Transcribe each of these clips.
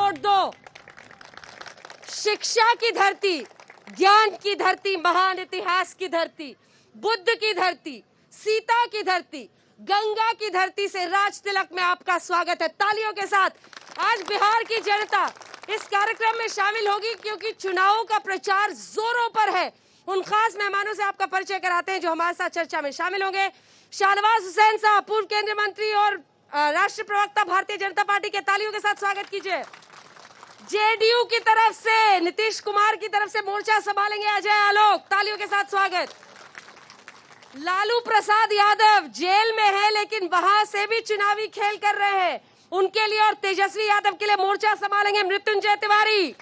Vote दो। शिक्षा की धरती, ज्ञान की धरती, महान इतिहास की धरती, बुद्ध की धरती, सीता की धरती, गंगा की धरती से राज तिलक में आपका स्वागत है। तालियों के साथ आज बिहार की जनता इस कार्यक्रम में शामिल होगी क्योंकि चुनावों का प्रचार जोरों पर है। उन खास मेहमानों से आपका परिचय कराते हैं जो हमारे साथ चर्चा में शामिल होंगे। शाहनवाज हुसैन साहब, पूर्व केंद्रीय मंत्री और राष्ट्रीय प्रवक्ता भारतीय जनता पार्टी के, तालियों के साथ स्वागत कीजिए। जेडीयू की तरफ से नीतीश कुमार की तरफ से मोर्चा संभालेंगे अजय आलोक, तालियों के साथ स्वागत। लालू प्रसाद यादव जेल में है लेकिन वहां से भी चुनावी खेल कर रहे हैं, उनके लिए और तेजस्वी यादव के लिए मोर्चा संभालेंगे मृत्युंजय तिवारी।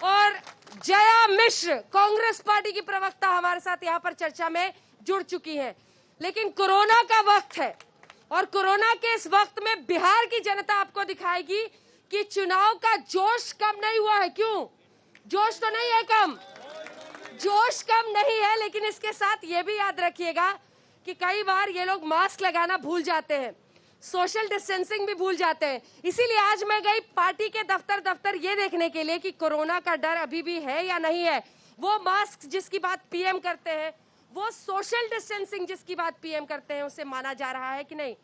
और जया मिश्र, कांग्रेस पार्टी की प्रवक्ता, हमारे साथ यहां पर चर्चा में जुड़ चुकी हैं। लेकिन कोरोना का वक्त है और कोरोना के इस वक्त में बिहार की जनता आपको दिखाएगी कि चुनाव का जोश कम नहीं हुआ है। क्यों? जोश तो नहीं है कम, जोश कम नहीं है, लेकिन इसके साथ ये भी याद रखिएगा कि कई बार ये लोग मास्क लगाना भूल जाते हैं, सोशल डिस्टेंसिंग भी भूल जाते हैं। इसीलिए आज मैं गई पार्टी के दफ्तर ये देखने के लिए कि कोरोना का डर अभी भी है या नहीं है। वो मास्क जिसकी बात पीएम करते हैं, वो सोशल डिस्टेंसिंग जिसकी बात पीएम करते हैं, उसे माना जा रहा है कि नहीं।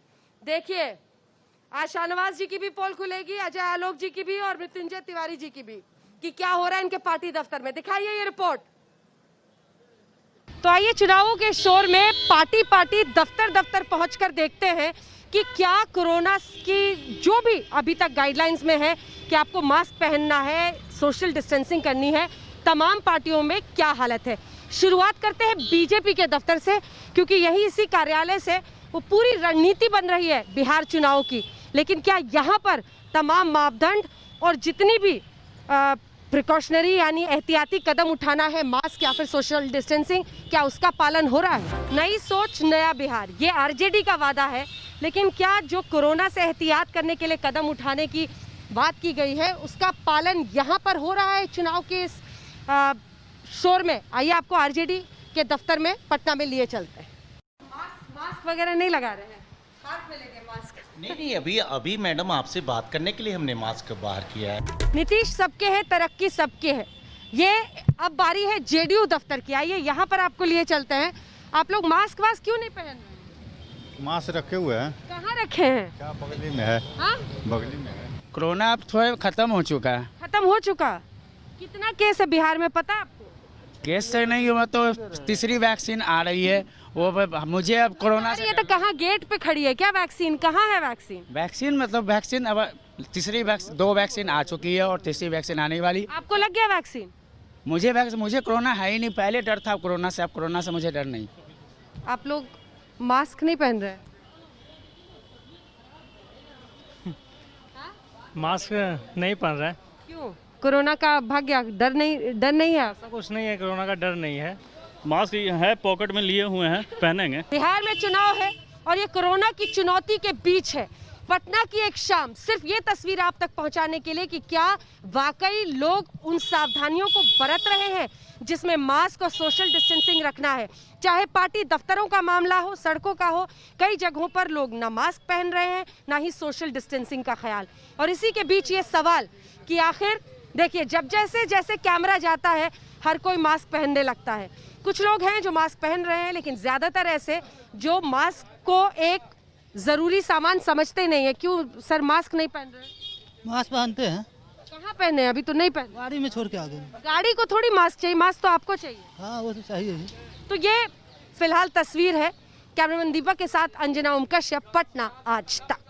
देखिए, आज शाहनवाज जी की भी पोल खुलेगी, अजय आलोक जी की भी और मृत्युंजय तिवारी जी की भी, कि क्या हो रहा है इनके पार्टी दफ्तर में। दिखाइए ये रिपोर्ट। तो आइए चुनावों के शोर में पार्टी दफ्तर पहुंचकर देखते हैं कि क्या कोरोना की जो भी अभी तक गाइडलाइंस में है कि आपको मास्क पहनना है, सोशल डिस्टेंसिंग करनी है, तमाम पार्टियों में क्या हालत है। शुरुआत करते हैं बीजेपी के दफ्तर से, क्योंकि यही इसी कार्यालय से वो पूरी रणनीति बन रही है बिहार चुनाव की। लेकिन क्या यहाँ पर तमाम मापदंड और जितनी भी प्रिकॉशनरी यानी एहतियाती कदम उठाना है, मास्क या फिर सोशल डिस्टेंसिंग, क्या उसका पालन हो रहा है? नई सोच नया बिहार, ये आरजेडी का वादा है। लेकिन क्या जो कोरोना से एहतियात करने के लिए कदम उठाने की बात की गई है, उसका पालन यहाँ पर हो रहा है चुनाव के इस शोर में? आइए आपको आरजेडी के दफ्तर में पटना में लिए चलते हैं। मास्क वगैरह नहीं लगा रहे हैं, हाथ में लेंगे मास्क? नहीं, अभी मैडम आपसे बात करने के लिए हमने मास्क बाहर किया है। नीतीश सबके है, तरक्की सबके है। ये अब बारी है जेडीयू दफ्तर की। आइए यहाँ पर आपको लिए चलते हैं। आप लोग मास्क क्यों नहीं पहन रहे? मास्क रखे हुए हैं। कहाँ रखे हैं? क्या बगली में है? हाँ? बगली में है। कोरोना अब थोड़ा खत्म हो चुका है। खत्म हो चुका? कितना केस है बिहार में पता आपको? केस से नहीं हुआ तो तीसरी वैक्सीन आ रही है, वो मुझे अब कोरोना से। ये तो कहाँ गेट पे खड़ी है क्या वैक्सीन? कहाँ है वैक्सीन? वैक्सीन मतलब वैक्सीन अब तीसरी दो वैक्सीन आ चुकी है और तीसरी वैक्सीन आने वाली। आपको लग गया वैक्सीन? मुझे कोरोना है ही नहीं, पहले डर था कोरोना से, अब कोरोना से मुझे डर नहीं। आप लोग मास्क नहीं पहन रहे? मास्क नहीं पहन रहा है। क्यों? कोरोना का भाग गया, डर नहीं है? ऐसा कुछ नहीं है, कोरोना का डर नहीं है। मास्क है पॉकेट में लिए हुए हैं, पहनेंगे। बिहार में चुनाव है और ये कोरोना की चुनौती के बीच है। पटना की एक शाम, सिर्फ ये तस्वीर आप तक पहुंचाने के लिए कि क्या वाकई लोग उन सावधानियों को बरत रहे हैं जिसमें मास्क और सोशल डिस्टेंसिंग रखना है। चाहे पार्टी दफ्तरों का मामला हो, सड़कों का हो, कई जगहों पर लोग ना मास्क पहन रहे हैं ना ही सोशल डिस्टेंसिंग का ख्याल। और इसी के बीच ये सवाल कि आखिर देखिए, जब जैसे कैमरा जाता है हर कोई मास्क पहनने लगता है। कुछ लोग हैं जो मास्क पहन रहे हैं, लेकिन ज्यादातर ऐसे जो मास्क को एक जरूरी सामान समझते नहीं है। क्यों सर मास्क नहीं पहन रहे? मास्क पहनते हैं। कहाँ पहने हैं? अभी तो नहीं पहने। गाड़ी में छोड़ के आ गए। गाड़ी को थोड़ी मास्क चाहिए, मास्क तो आपको चाहिए। हाँ वो तो चाहिए ही। तो ये फिलहाल तस्वीर है। कैमरामैन दीपक के साथ अंजना ओम कश्यप, पटना आज तक।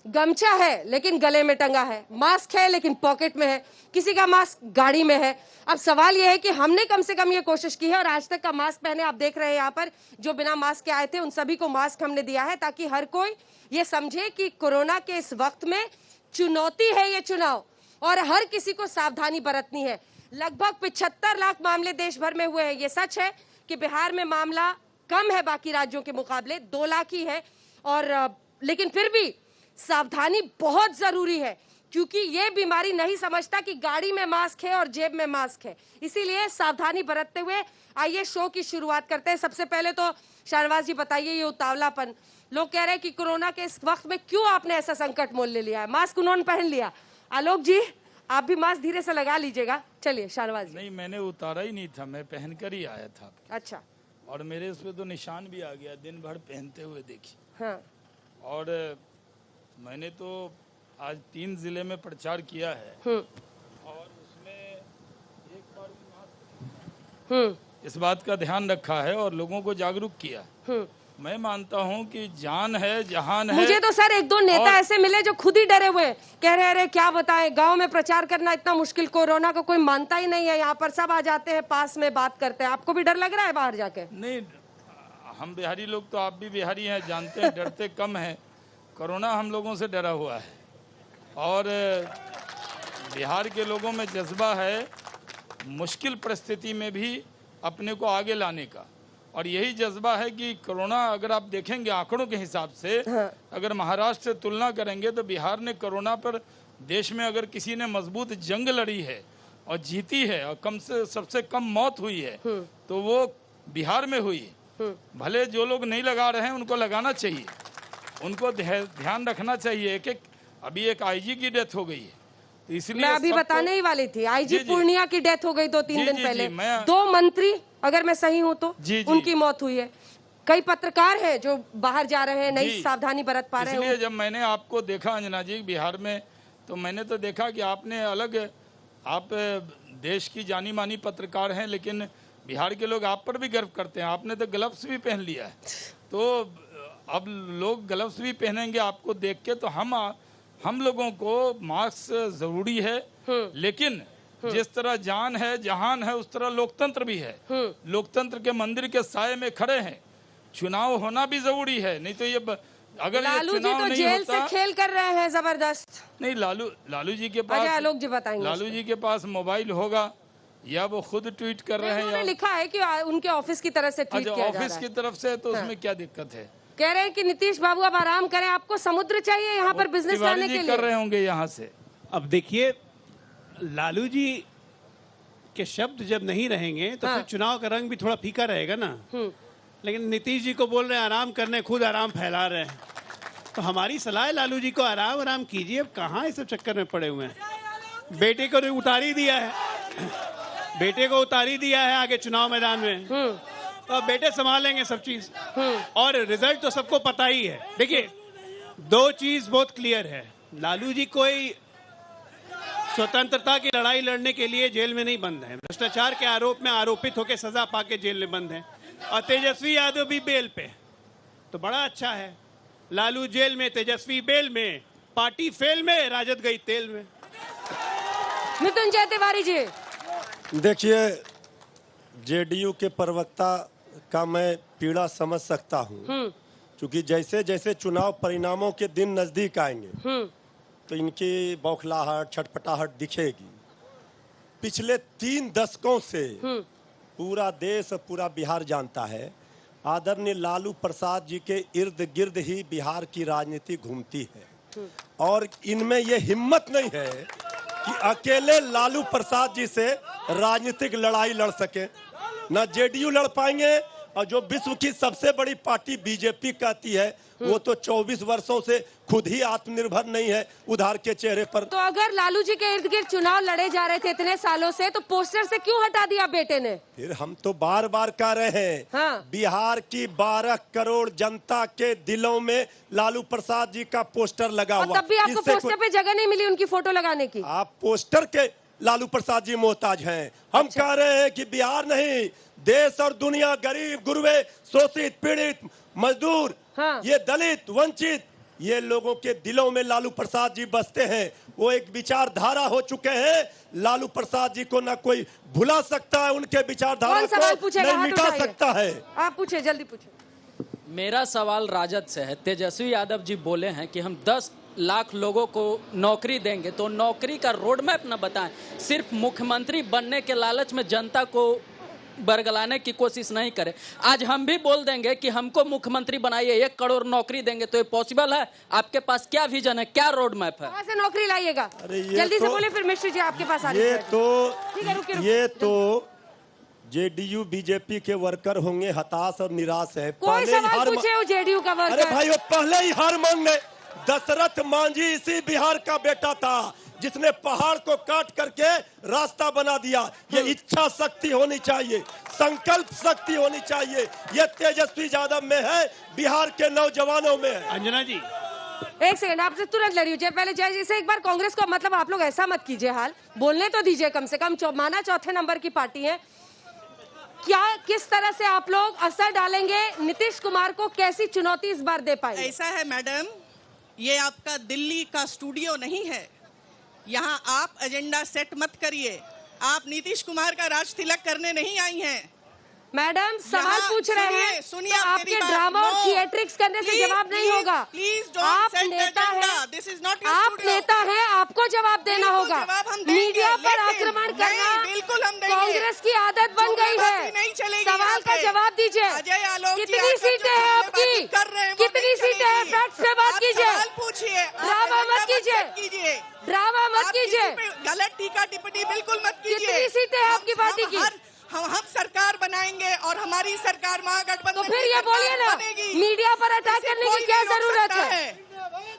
गमछा है लेकिन गले में टंगा है, मास्क है लेकिन पॉकेट में है, किसी का मास्क गाड़ी में है। अब सवाल यह है कि हमने कम से कम ये कोशिश की है और आज तक का मास्क पहने आप देख रहे हैं यहाँ पर जो बिना मास्क के आए थे उन सभी को मास्क हमने दिया है, ताकि हर कोई ये समझे कि कोरोना के इस वक्त में चुनौती है ये चुनाव और हर किसी को सावधानी बरतनी है। लगभग 75 लाख मामले देश भर में हुए हैं। ये सच है कि बिहार में मामला कम है बाकी राज्यों के मुकाबले, 2 लाख ही है, और लेकिन फिर भी सावधानी बहुत जरूरी है क्योंकि ये बीमारी नहीं समझता कि गाड़ी में मास्क है और जेब में मास्क है। इसीलिए सावधानी बरतते हुए आइए शो की शुरुआत करते हैं। सबसे पहले तो शाहनवाज जी बताइए, ये उतावलापन, लोग कह रहे हैं कि कोरोना के इस वक्त में क्यों आपने ऐसा संकट मोल ले लिया है? मास्क उन्होंने पहन लिया, आलोक जी आप भी मास्क धीरे से लगा लीजिएगा। चलिए शाहनवाज जी। नहीं, मैंने उतारा ही नहीं था, मैं पहन कर ही आया था। अच्छा। और मेरे उस पर तो निशान भी आ गया, दिन भर पहनते हुए देखिए। हाँ। और मैंने तो आज 3 जिले में प्रचार किया है और उसमें एक बार भी मास्क इस बात का ध्यान रखा है और लोगों को जागरूक किया। मैं मानता हूं कि जान है, जहान है। मुझे तो सर 1-2 नेता ऐसे मिले जो खुद ही डरे हुए, कह रहे अरे क्या बताएं, गांव में प्रचार करना इतना मुश्किल, कोरोना को कोई मानता ही नहीं है, यहाँ पर सब आ जाते हैं, पास में बात करते हैं। आपको भी डर लग रहा है बाहर जाके? नहीं, हम बिहारी लोग तो, आप भी बिहारी हैं, जानते हैं, डरते कम हैं। कोरोना हम लोगों से डरा हुआ है और बिहार के लोगों में जज्बा है मुश्किल परिस्थिति में भी अपने को आगे लाने का। और यही जज्बा है कि कोरोना, अगर आप देखेंगे आंकड़ों के हिसाब से, अगर महाराष्ट्र से तुलना करेंगे तो बिहार ने कोरोना पर देश में अगर किसी ने मजबूत जंग लड़ी है और जीती है और सबसे कम मौत हुई है तो वो बिहार में हुई। भले जो लोग नहीं लगा रहे हैं उनको लगाना चाहिए, उनको ध्यान रखना चाहिए। अभी एक आईजी की डेथ हो गई है, तो इसलिए मैं अभी बताने ही वाली थी, आईजी पूर्णिया की डेथ हो गई 2-3 दिन पहले। 2 मंत्री, अगर मैं सही हूं तो, उनकी मौत हुई है। कई पत्रकार हैं जो बाहर जा रहे हैं, नहीं सावधानी बरत पा रहे हैं। इसलिए जब मैंने आपको देखा अंजना जी बिहार में, तो मैंने तो देखा कि आपने अलग, आप देश की जानी मानी पत्रकार हैं, लेकिन बिहार के लोग आप पर भी गर्व करते हैं। आपने तो ग्लव्स भी पहन लिया है, तो अब लोग ग्लव्स भी पहनेंगे आपको देख के। तो हम लोगों को मास्क जरूरी है, लेकिन जिस तरह जान है, जहान है, उस तरह लोकतंत्र भी है। लोकतंत्र के मंदिर के साये में खड़े हैं, चुनाव होना भी जरूरी है। नहीं तो ये अगर लालू ये जी चुनाव तो नहीं जेल होता, से खेल कर रहे हैं जबरदस्त। नहीं, लालू जी के पास, आलोक जी बताएंगे, लालू जी के पास मोबाइल होगा या वो खुद ट्वीट कर रहे हैं, उन्होंने लिखा है कि उनके ऑफिस की तरफ से ट्वीट किया जा रहा है। ऑफिस की तरफ से, तो उसमें क्या दिक्कत है? कह रहे हैं कि नीतीश बाबू अब आराम करें, आपको समुद्र चाहिए यहाँ पर बिजनेस लाने के लिए। कर रहे होंगे यहाँ से। अब देखिए, लालू जी के शब्द जब नहीं रहेंगे तो फिर चुनाव का रंग भी थोड़ा फीका रहेगा ना। लेकिन नीतीश जी को बोल रहे हैं आराम करने, खुद आराम फैला रहे हैं। तो हमारी सलाह है लालू जी को आराम कीजिए। अब कहाँ इस सब चक्कर में पड़े हुए हैं? बेटे को उतार ही दिया है, बेटे को उतार ही दिया है आगे चुनाव मैदान में, तो अब बेटे संभालेंगे सब चीज। और रिजल्ट तो सबको पता ही है। देखिए, 2 चीज बहुत क्लियर है, लालू जी कोई स्वतंत्रता की लड़ाई लड़ने के लिए जेल में नहीं बंद है, भ्रष्टाचार के आरोप में आरोपित होकर सजा पाके जेल में बंद है। और तेजस्वी यादव भी बेल पे, तो बड़ा अच्छा है। लालू जेल में, तेजस्वी बेल में, पार्टी फेल में, राजद गई तेल में। मृत्युंजय तिवारी जी, देखिए, जेडीयू के प्रवक्ता का मैं पीड़ा समझ सकता हूँ, क्योंकि जैसे जैसे चुनाव परिणामों के दिन नजदीक आएंगे तो इनकी बौखलाहट, छटपटाहट दिखेगी। पिछले 3 दशकों से पूरा देश, पूरा बिहार जानता है, आदरणीय लालू प्रसाद जी के इर्द गिर्द ही बिहार की राजनीति घूमती है। और इनमें ये हिम्मत नहीं है कि अकेले लालू प्रसाद जी से राजनीतिक लड़ाई लड़ सके। न जेडीयू लड़ पाएंगे, और जो विश्व की सबसे बड़ी पार्टी बीजेपी कहती है, वो तो 24 वर्षों से खुद ही आत्मनिर्भर नहीं है उधार के चेहरे पर। तो अगर लालू जी के इर्द गिर्द चुनाव लड़े जा रहे थे इतने सालों से, तो पोस्टर से क्यों हटा दिया बेटे ने? फिर हम तो बार बार कह रहे हैं, बिहार की 12 करोड़ जनता के दिलों में लालू प्रसाद जी का पोस्टर लगा हुआ। तब भी आपको पोस्टर पे जगह नहीं मिली उनकी फोटो लगाने की। आप पोस्टर के लालू प्रसाद जी मोहताज हैं। हम कह रहे हैं कि बिहार नहीं, देश और दुनिया, गरीब गुरबे, शोषित, पीड़ित, मजदूर, ये दलित, वंचित, ये लोगों के दिलों में लालू प्रसाद जी बसते हैं। वो एक विचारधारा हो चुके हैं। लालू प्रसाद जी को ना कोई भुला सकता है, उनके विचारधारा को नहीं मिटा सकता है। आप पूछे, जल्दी पूछे। मेरा सवाल राजद से है। तेजस्वी यादव जी बोले हैं कि हम 10 लाख लोगों को नौकरी देंगे, तो नौकरी का रोड मैप न बताएं, सिर्फ मुख्यमंत्री बनने के लालच में जनता को बरगलाने की कोशिश नहीं करें। आज हम भी बोल देंगे कि हमको मुख्यमंत्री बनाइए, 1 करोड़ नौकरी देंगे, तो ये पॉसिबल है? आपके पास क्या विजन है, क्या रोड मैप है? कहाँ से नौकरी लाइएगा? अरे ये जल्दी से तो- बोले, फिर मिश्र जी आपके पास आ रही ये है। ठीक है, रुकिए, रुकिए। ये तो जेडीयू बीजेपी के वर्कर होंगे हताश और निराश है। कोई पहले ही सवाल हार पूछे हो जेडीयू का अरे वर्कर? भाई वो पहले ही हार मानने। दशरथ मांझी इसी बिहार का बेटा था जिसने पहाड़ को काट करके रास्ता बना दिया। ये इच्छा शक्ति होनी चाहिए, संकल्प शक्ति होनी चाहिए। ये तेजस्वी यादव में है, बिहार के नौजवानों में है। अंजना जी, एक सेकंड, आपसे तुरंत लड़ी हुई। पहले जय जी से एक बार कांग्रेस को, मतलब आप लोग ऐसा मत कीजिए, हाल बोलने तो दीजिए कम से कम। माना चौथे नंबर की पार्टी है, क्या किस तरह से आप लोग असर डालेंगे? नीतीश कुमार को कैसी चुनौती इस बार दे पाएंगे? ऐसा है मैडम, ये आपका दिल्ली का स्टूडियो नहीं है। यहाँ आप एजेंडा सेट मत करिए। आप नीतीश कुमार का राज तिलक करने नहीं आई हैं। मैडम सवाल पूछ रहे हैं, सुनिए, तो आपके ड्रामा और थिएट्रिक्स करने से जवाब नहीं होगा। आप नेता हैं, दिस इज नॉट आप नेता हैं, आपको जवाब देना होगा। मीडिया पर आक्रमण करना बिल्कुल हम कांग्रेस की आदत बन गई है। सवाल का जवाब दीजिए। कितनी सीटें हैं आपकी? कितनी सीटें हैं? फैक्ट से बात कीजिए, पूछिए, ड्रामा मत कीजिए, ड्रामा मत कीजिए, गलत टीका टिप्पणी बिल्कुल मत कीजिए। कितनी सीटें हैं आपकी पार्टी की? हम सरकार बनाएंगे और हमारी सरकार महागठबंधन तो फिर ये बोलिए ना, मीडिया पर अटैक करने की क्या जरूरत है?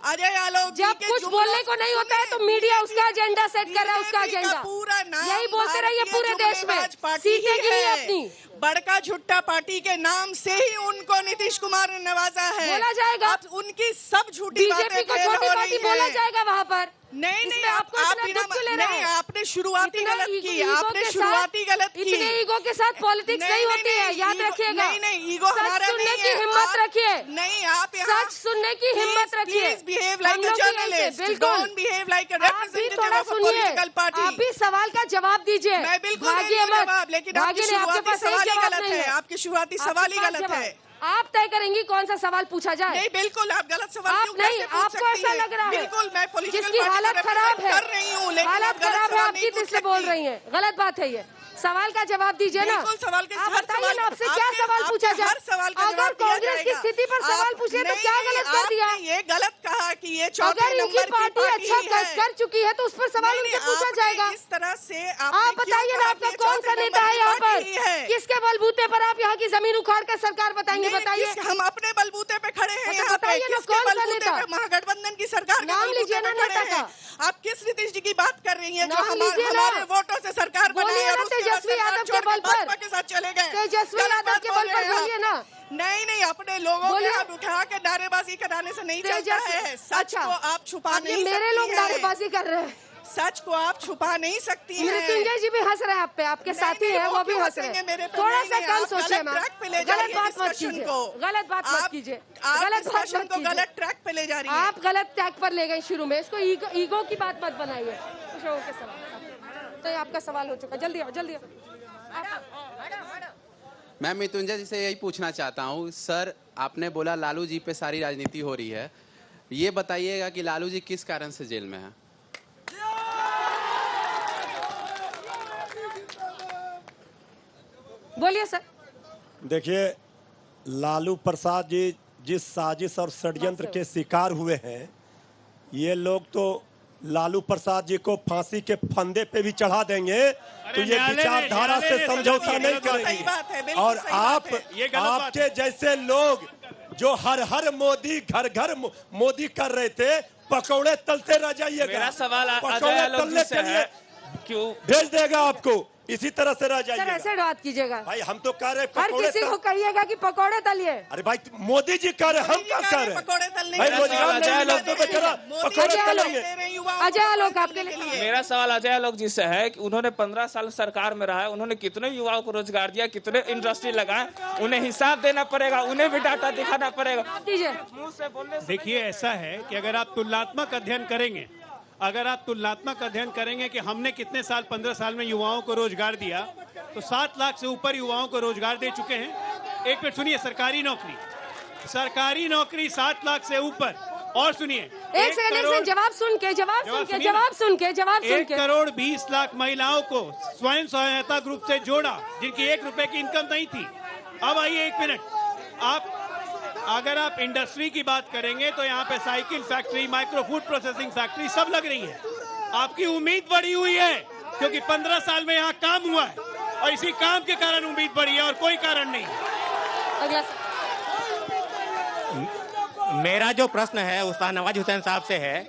अजय आलोक जब कुछ बोलने को नहीं होता है तो मीडिया उसका एजेंडा सेट कर रहा है, उसका एजेंडा। पूरा नाम यही बोलते रहिए पूरे देश में, सीटें गिनी अपनी। बड़का झुट्टा पार्टी के नाम से ही उनको नीतीश कुमार ने नवाजा है। बोला जाएगा, अब उनकी सब झूठी बातें बीजेपी को छोटी पार्टी बोला जाएगा वहाँ पर। नहीं, आपको आप इतना दुख क्यों ले रहे हैं? आपने शुरुआती इतना गलत की, ईगो आपने के शुरुआती साथ- गलत की। इतने ईगो के साथ पॉलिटिक्स नहीं होती है, याद रखिएगा। नहीं, ईगो सच हमारा सुनने नहीं की है। हिम्मत रखिए। नहीं, आप यहाँ सच सुनने की हिम्मत रखिए। Please behave like हम a लोग भी journalist. बिल्कुल। Don't behave like a आप भी representative थोड़ा of a सुनिए, political party. आप भी सवाल का जवाब दीजिए। मैं बिल्कुल भागिए नहीं मत। जवाब, लेकिन आपकी भागिए नहीं, आपके शुरुआती पास एक सवाल ही जवाब गलत नहीं है। आपकी शुरुआती सवाल ही आपके पास गलत जवाब। है। आप तय करेंगी कौन सा सवाल पूछा जाए। नहीं, बिल्कुल आप गलत सवाल आप क्यों नहीं, कैसे पूछ आपको सकती ऐसा हैं? लग रहा है बिल्कुल, मैं political जिसकी party को हालत खराब है, represent कर रही हूँ, लेकिन हालत आप गलत खराब है सवाल आपकी, नहीं तो पूछ इसलिए बोल सकती। रही है। गलत बात है ये। सवाल का जवाब दीजिए ना। बिल्कुल, सवाल के आप हर बताइए सवाल ना, आपसे क्या आपके- सवाल पूछा आपके जाए? हर सवाल का अगर जवाब दिया कांग्रेस की जाएगा। स्थिति पर सवाल आप- पूछे तो नहीं, क्या गलत कर दिया? आपने ये गलत कहा कि ये चौथे अगर इनकी नंबर की पार्टी अच्छा ही है। कर चुकी है तो उस पर सवाल उनसे पूछा आपने जाएगा। इस तरह से आप बताइए ना, आपका कौन सा नेता है यहाँ पर? किसके बलबूते पर आप यहाँ की जमीन उखाड़ कर सरकार बताएंगे? बताइए। हम अपने बलबूते पे खड़े हैं अच्छा, यहाँ पे। बताइए ना, किसके कौन सा बलबूते नेता? पे? महागठबंधन की सरकार के नाम बलबूते लीजिए पे ना खड़े नेता हैं। का। आप किस नीतीश जी की बात कर रही हैं जो नाम लीजिए ना। हमारे वोटों से सरकार बनाई बोलिए और ना, उसके बाद तेजस्वी सरकार यादव के छोड़ बल पर। भाजपा के साथ चले गए। तेजस्वी गलत यादव बात के बोल बल पर रहे हैं बोलिए आप। ना। नहीं, अपने लोगों बोलिए। के हाथ उठा के नारेबाजी कराने से नहीं चलता है। सच अच्छा, को आप छुपा अब ये नहीं मेरे सकती लोग हैं। नारेबाजी कर रहे हैं। सच को आप छुपा नहीं सकती हैं। मृत्युंजय जी भी हंस रहे हैं आप पे, आपके साथी हैं, वो भी हंस रहे हैं। थोड़ा सा कम सोचिए मैम, गलत बात मत कीजिए, गलत बात मत कीजिए, गलत बात मत कीजिए। गलत ट्रैक पे ले जा रही हैं। आप गलत ट्रैक पर ले गए शुरू में। इसको ईगो की बात मत बनाइए। खुश रहो के सवाल, तो ये आपका सवाल हो चुका। जल्दी आओ, जल्दी आओ। मैं मृत्युंजय जी से यही पूछना चाहता हूँ सर, आपने बोला लालू जी पे सारी राजनीति हो रही है, ये बताइएगा कि लालू जी किस कारण से जेल में है? बोलिए सर। देखिए, लालू प्रसाद जी जिस साजिश और षड्यंत्र के शिकार हुए हैं, ये लोग तो लालू प्रसाद जी को फांसी के फंदे पे भी चढ़ा देंगे तो ये विचारधारा से समझौता नहीं करेंगे। और आपके जैसे लोग जो हर हर मोदी घर घर मोदी कर रहे थे, पकौड़े तलते रह जाइएगा। मेरा सवाल पकौड़े तलने के लिए क्यों भेज देगा आपको, इसी तरह से रह सर जाइएगा। ऐसे बात कीजिएगा भाई हम तो कह रहे हर किसी को कहिएगा कि पकौड़े तलिए। अरे भाई मोदी जी कह रहे, हम क्या कह रहे? पकौड़े तलने भाई रोजगार नहीं मिला तो बेचारा पकौड़े तलेंगे। अजय आलोक आपके लिए मेरा सवाल अजय आलोक जी से है कि उन्होंने 15 साल सरकार में रहा है, उन्होंने कितने युवाओं को रोजगार दिया, कितने इंडस्ट्री लगाए, उन्हें हिसाब देना पड़ेगा, उन्हें भी डाटा दिखाना पड़ेगा। मुंह से बोलने से देखिए, ऐसा है कि अगर आप तुलनात्मक अध्ययन करेंगे, अगर आप तुलनात्मक अध्ययन करेंगे कि हमने कितने साल 15 साल में युवाओं को रोजगार दिया, तो 7 लाख से ऊपर युवाओं को रोजगार दे चुके हैं। एक मिनट सुनिए, सरकारी नौकरी 7 लाख से ऊपर, और सुनिए, एक सेकंड, जवाब सुन के 1 करोड़ 20 लाख महिलाओं को स्वयं सहायता ग्रुप से जोड़ा, जिनकी 1 रुपए की इनकम नहीं थी। अब आइए 1 मिनट, अगर आप इंडस्ट्री की बात करेंगे तो यहाँ पे cycle factory, micro food processing factory सब लग रही है। आपकी उम्मीद बढ़ी हुई है क्योंकि 15 साल में यहाँ काम हुआ है और इसी काम के कारण उम्मीद बढ़ी है और कोई कारण नहीं। अगला मेरा जो प्रश्न है वो शाहनवाज हुसैन साहब से है।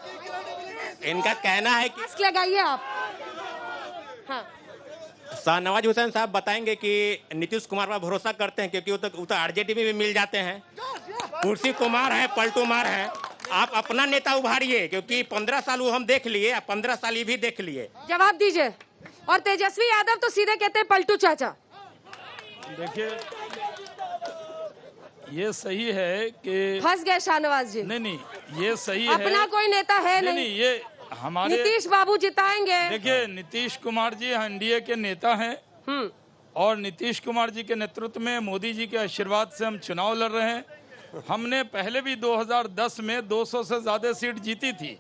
इनका कहना है कि मास्क लगाइए आप। हाँ, शाहनवाज हुसैन साहब बताएंगे कि नीतीश कुमार पर भरोसा करते हैं क्योंकि वो तो आरजेडी में भी मिल जाते हैं, कुर्सी कुमार है, पलटू मार है। आप अपना नेता उभारिए क्योंकि 15 साल वो हम देख लिए, 15 साल ये भी देख लिए। जवाब दीजिए। और तेजस्वी यादव तो सीधे कहते हैं पलटू चाचा। देखिए, ये सही है कि फंस गए शाहनवाज जी। नहीं, ये सही है, अपना कोई नेता है नहीं। ये हमारे नीतीश बाबू जिताएंगे। देखिए, नीतीश कुमार जी एनडीए के नेता हैं और नीतीश कुमार जी के नेतृत्व में मोदी जी के आशीर्वाद से हम चुनाव लड़ रहे हैं। हमने पहले भी 2010 में 200 से ज्यादा सीट जीती थी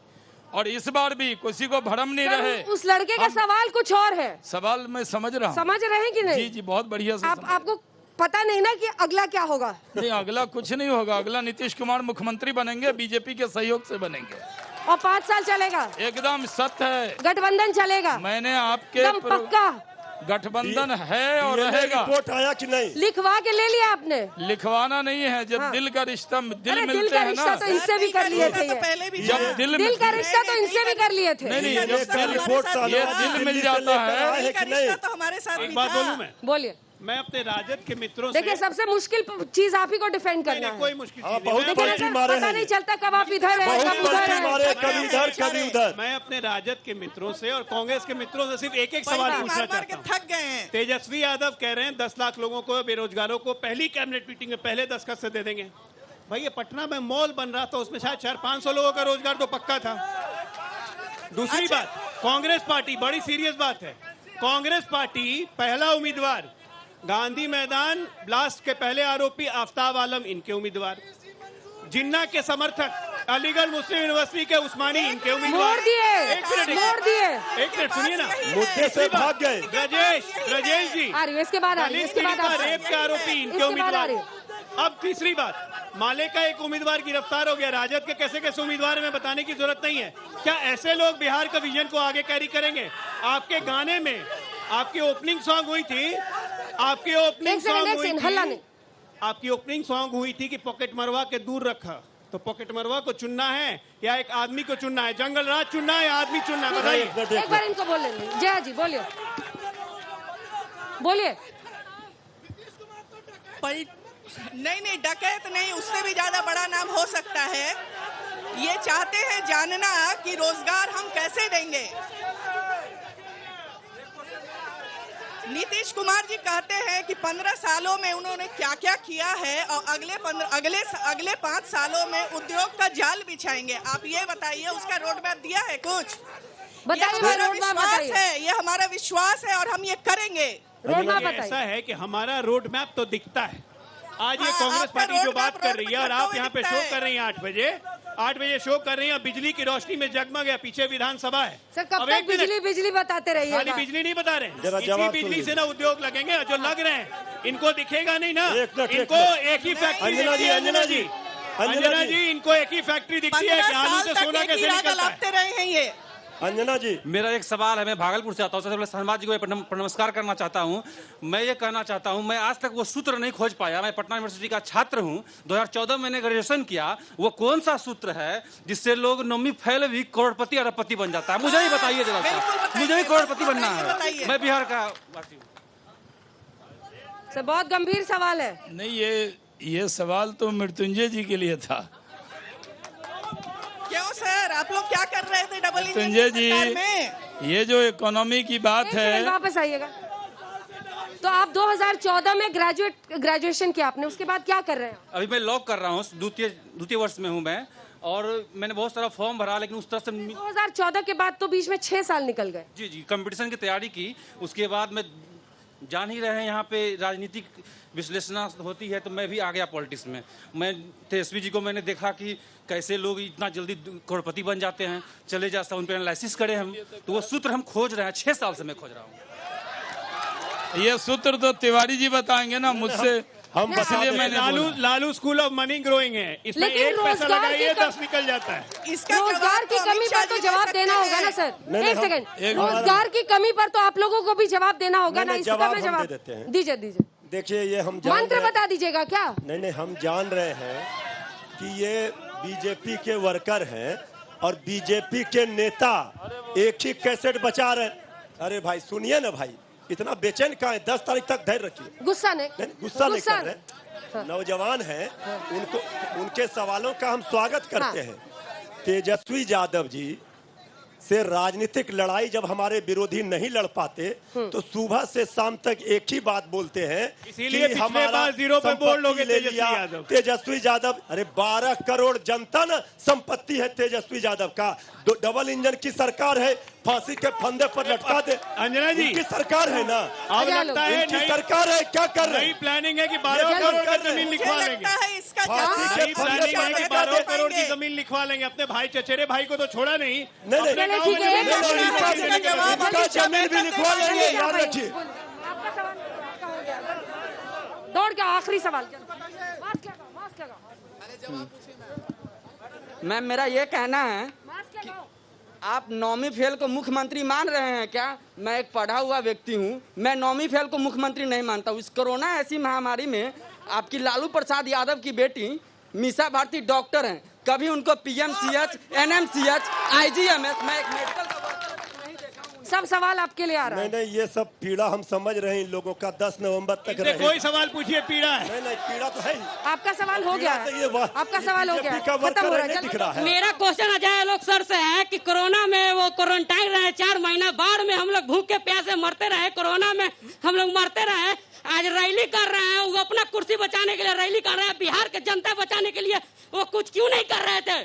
और इस बार भी किसी को भरम नहीं रहे। उस लड़के का सवाल कुछ और है। सवाल मैं समझ रहा हूँ। समझ रहे हैं कि नहीं? जी, बहुत बढ़िया से आपको पता नहीं ना कि अगला क्या होगा? नहीं, अगला कुछ नहीं होगा। अगला नीतीश कुमार मुख्यमंत्री बनेंगे, बीजेपी के सहयोग से बनेंगे और 5 साल चलेगा। एकदम सत्य है। गठबंधन चलेगा। मैंने आपके पक्का गठबंधन है और रहेगा। रिपोर्ट आया कि नहीं? लिखवा के ले लिया आपने? लिखवाना नहीं है। जब दिल का रिश्ता दिल मिलते दिल का हैं रिश्ता ना, तो इनसे भी कर लिए थे। जब दिल का रिश्ता तो इनसे भी कर लिए थे। नहीं, जब दिल मिल जाता है। तो हमारे साथ एक बात बोलूं मैं? बोलिए। मैं अपने राजद के मित्रों से देखिए, सबसे मुश्किल चीज आप ही को डिफेंड करना है। कोई मुश्किल चीज पता नहीं चलता कब आप इधर है, कब उधर है, कभी इधर कभी उधर। मैं अपने राजद के मित्रों से और कांग्रेस के मित्रों से सिर्फ एक सवाल पूछना चाहता हूँ। थक गए हैं। तेजस्वी यादव कह रहे हैं 10 लाख लोगों को, बेरोजगारों को पहली कैबिनेट मीटिंग में पहले दस्तखत से दे देंगे। भाई, ये पटना में मॉल बन रहा था, उसमें शायद 400-500 लोगों का रोजगार तो पक्का था। दूसरी बात, कांग्रेस पार्टी, बड़ी सीरियस बात है, कांग्रेस पार्टी पहला उम्मीदवार गांधी मैदान ब्लास्ट के पहले आरोपी आफ्ताब आलम इनके उम्मीदवार, जिन्ना के समर्थक अलीगढ़ मुस्लिम यूनिवर्सिटी के उस्मानी इनके उम्मीदवार। एक मिनट सुनिए ना, मुद्दे से भाग गए। ब्रजेश जी, इसके बाद रेप के आरोपी इनके उम्मीदवार। अब तीसरी बात, माले का एक उम्मीदवार गिरफ्तार हो गया। राजद के कैसे कैसे उम्मीदवार में बताने की जरूरत नहीं है। क्या ऐसे लोग बिहार का विजन को आगे कैरी करेंगे? आपके गाने में आपकी ओपनिंग सॉन्ग हुई थी, आपकी ओपनिंग सॉन्ग हुई थी कि पॉकेट मरवा के दूर रखा। तो पॉकेट मरवा को चुनना है या एक आदमी को चुनना है? जंगल राज चुनना है या आदमी चुनना है? बताइए। एक बार इनको बोले। जय जी, बोलिए। नहीं, डकैत नहीं, उससे भी ज्यादा बड़ा नाम हो सकता है। ये चाहते हैं जानना कि रोजगार हम कैसे देंगे। नीतीश कुमार जी कहते हैं कि 15 सालों में उन्होंने क्या क्या किया है और अगले 5 सालों में उद्योग का जाल बिछाएंगे। आप ये बताइए, उसका रोड मैप दिया है कुछ? ये हमारा विश्वास है और हम ये करेंगे। ऐसा है कि हमारा रोड मैप तो दिखता है। आज ये कांग्रेस पार्टी जो बात कर रही है और आप यहाँ पे शो कर रही हैं 8 बजे शो कर रही हैं, बिजली की रोशनी में जगमग है, पीछे विधानसभा है। सर, कब तक बिजली बताते रहिए? खाली बिजली नहीं बता रहे, इसी बिजली से ना उद्योग लगेंगे जो लग रहे हैं। इनको दिखेगा नहीं ना, इनको एक ही फैक्ट्री। अंजना जी, इनको एक ही फैक्ट्री दिखती है कि आलू से सोना कैसे निकलता है। अंजना जी, मेरा एक सवाल है, मैं भागलपुर से आता हूँ। सबसे पहले शहनवाज जी को नमस्कार करना चाहता हूँ। मैं ये कहना चाहता हूँ, मैं आज तक वो सूत्र नहीं खोज पाया। मैं पटना यूनिवर्सिटी का छात्र हूँ, 2014 में मैंने ग्रेजुएशन किया। वो कौन सा सूत्र है जिससे लोग नौवीं फेल भी करोड़पति अरबपति बन जाता है? मुझे ही बताइए जरा सा, मुझे भी करोड़पति बनना है। मैं बिहार का वासी हूँ। सर, बहुत गंभीर सवाल है। नहीं, ये सवाल तो मृत्युंजय जी के लिए था। क्यों सर, आप लोग क्या कर रहे थे डबल इंजन संजय जी? ये जो इकोनॉमी की बात है, वापस आइएगा। तो आप 2014 में ग्रेजुएशन किया आपने, उसके बाद क्या कर रहे हैं? अभी मैं लॉ कर रहा हूँ, द्वितीय वर्ष में हूँ मैं, और मैंने बहुत सारा फॉर्म भरा, लेकिन उस तरह से 2014 के बाद तो बीच में 6 साल निकल गए। जी, कंपटीशन की तैयारी की। उसके बाद मैं जान ही रहे हैं यहाँ पे राजनीतिक विश्लेषण होती है, तो मैं भी आ गया पॉलिटिक्स में। मैं तेजस्वी जी को मैंने देखा कि कैसे लोग इतना जल्दी करोड़पति बन जाते हैं, चले जाते हैं, उन पर एनालिसिस करें हम, तो वो सूत्र हम खोज रहे हैं। 6 साल से मैं खोज रहा हूँ। ये सूत्र तो तिवारी जी बताएंगे ना मुझसे, हम इसलिए मैंने Lalu school of money growing है, इसमें एक पैसा लगाइए 10 निकल जाता है। रोजगार की कमी पर तो जवाब देना होगा ना सर। एक सेकंड, रोजगार की कमी पर तो आप लोगों को भी जवाब देना होगा ना। इसका मैं जवाब दीजिए। देखिए, ये हम मंत्र बता दीजिएगा क्या? नहीं, हम जान रहे हैं कि ये बीजेपी के वर्कर हैं और बीजेपी के नेता एक ही कैसेट बचा रहे। अरे भाई सुनिए ना भाई, इतना बेचैन कहाँ है? 10 तारीख तक धैर्य रखिए। गुस्सा नहीं कर रहे। नौजवान हैं, उनको उनके सवालों का हम स्वागत करते हैं। तेजस्वी यादव जी से राजनीतिक लड़ाई जब हमारे विरोधी नहीं लड़ पाते तो सुबह से शाम तक एक ही बात बोलते हैं, इसीलिए पिछले बार 0 पे बोल लोगे तेजस्वी यादव। अरे 12 करोड़ जनता ना संपत्ति है तेजस्वी यादव का। डबल इंजन की सरकार है, फांसी के फंदे पर लटका दे। अंजना जी की सरकार है ना, अब लगता है इनकी सरकार है। क्या कर रहे हैं? प्लानिंग है कि 12 करोड़ की जमीन लिखवा लेंगे। प्लानिंग है कि 12 करोड़ की जमीन लिखवा लेंगे। अपने भाई चचेरे भाई को तो छोड़ा नहीं, जमीन भी लिखवा लेंगे, याद रखिए। दौड़ के आखिरी सवाल। मैम, मेरा ये कहना है कि आप 9वीं फेल को मुख्यमंत्री मान रहे हैं क्या? मैं एक पढ़ा हुआ व्यक्ति हूँ, मैं 9वीं फेल को मुख्यमंत्री नहीं मानता हूँ। इस कोरोना ऐसी महामारी में आपकी लालू प्रसाद यादव की बेटी मीसा भारती डॉक्टर हैं, कभी उनको पीएमसीएच, एनएमसीएच, आईजीएमएस, मैं एक मेडिकल सब सवाल आपके लिए आ रहा है। नहीं, ये सब पीड़ा हम समझ रहे हैं इन लोगों का। 10 नवंबर तक कोई सवाल पूछिए, पीड़ा है। नहीं, पीड़ा तो है। आपका सवाल हो गया है, आपका सवाल हो गया है, खत्म हो रहा है। मेरा क्वेश्चन अजय लोग सर से है कि कोरोना में वो क्वारंटाइन रहे 4 महीना, बाढ़ में हम लोग भूखे प्यासे मरते रहे, कोरोना में हम लोग मरते रहे, आज रैली कर रहे हैं, वो अपना कुर्सी बचाने के लिए रैली कर रहे हैं, बिहार के जनता बचाने के लिए वो कुछ क्यों नहीं कर रहे थे?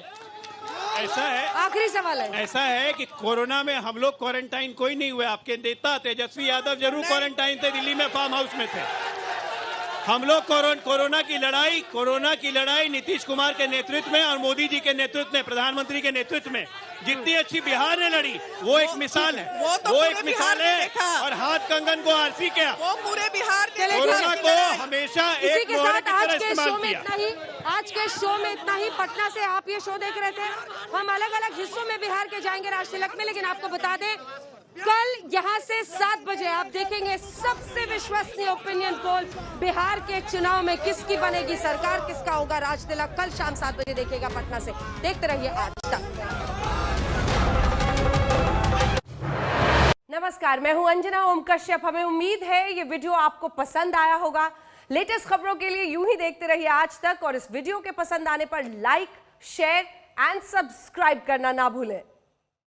ऐसा है, आखिरी सवाल है, ऐसा है कि कोरोना में हम लोग क्वारंटाइन कोई नहीं हुए। आपके नेता तेजस्वी यादव जरूर क्वारंटाइन थे, दिल्ली में फार्म हाउस में थे। हम लोग कोरोना की लड़ाई नीतीश कुमार के नेतृत्व में और मोदी जी के नेतृत्व में, प्रधानमंत्री के नेतृत्व में जितनी अच्छी बिहार ने लड़ी, वो एक मिसाल है। वो एक मिसाल है। और हाथ कंगन को आरसी किया, वो पूरे बिहार के कोरोना को हमेशा एक मोहर की तरह इस्तेमाल किया। आज के शो में इतना ही। पटना से आप ये शो देख रहे थे, हम अलग अलग हिस्सों में बिहार के जाएंगे राजतिलक में, लेकिन आपको बता दें कल यहाँ से 7 बजे आप देखेंगे सबसे विश्वसनीय ओपिनियन पोल, बिहार के चुनाव में किसकी बनेगी सरकार, किसका होगा राजतिलक। कल शाम 7 बजे देखिएगा पटना से। देखते रहिए आज तक। नमस्कार, मैं हूं अंजना ओम कश्यप। हमें उम्मीद है ये वीडियो आपको पसंद आया होगा। लेटेस्ट खबरों के लिए यूं ही देखते रहिए आज तक, और इस वीडियो के पसंद आने पर लाइक, शेयर एंड सब्सक्राइब करना ना भूलें।